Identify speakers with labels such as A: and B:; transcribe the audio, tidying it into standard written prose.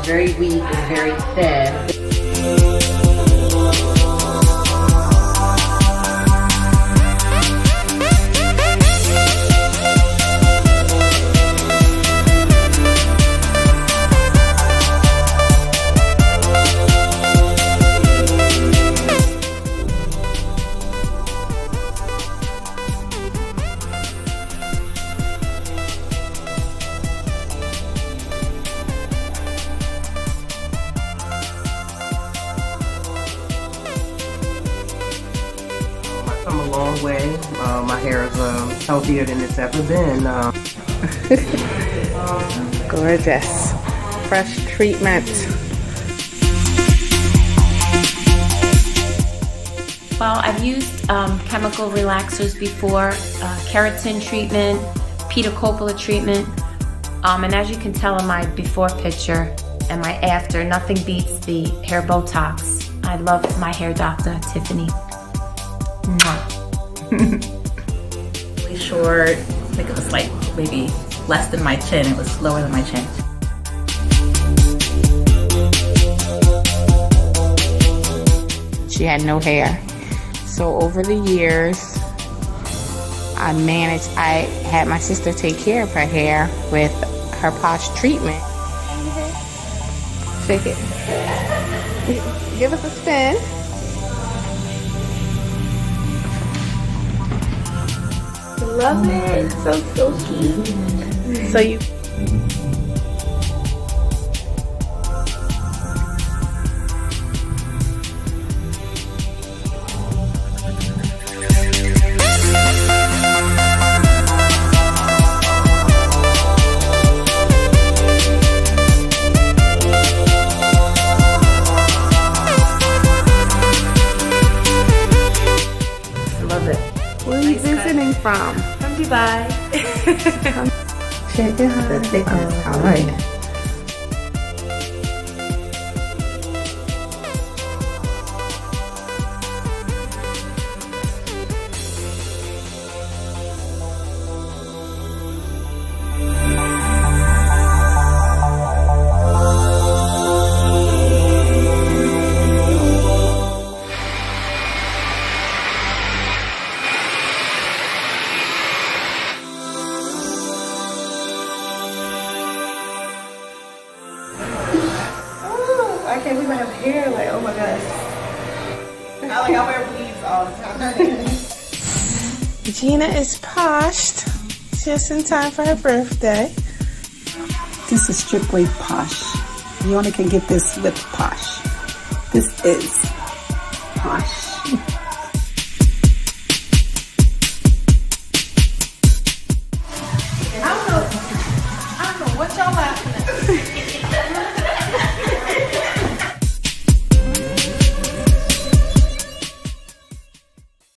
A: is very weak and very thin.
B: Come a long way. My hair is healthier than it's ever been.
C: Gorgeous. Fresh treatment.
D: Well, I've used chemical relaxers before, keratin treatment, pedicopolar treatment, and as you can tell in my before picture and my after, nothing beats the hair Botox. I love my hair doctor, Tiffany.
E: Really short. I think it was like maybe less than my chin. It was lower than my chin.
C: She had no hair. So over the years, I had my sister take care of her hair with her Posh treatment. Shake it. Give us a spin. Love it. So silky. So you.
E: Love it.
C: Where are you visiting from?
E: From Dubai.
C: Check it out.
B: The thickness. All right.
E: I can't believe I have hair. Like, oh my gosh. I wear weaves all the time.
C: Gina is poshed just in time for her birthday.
F: This is strictly Posh. You only can get this with Posh. This is Posh.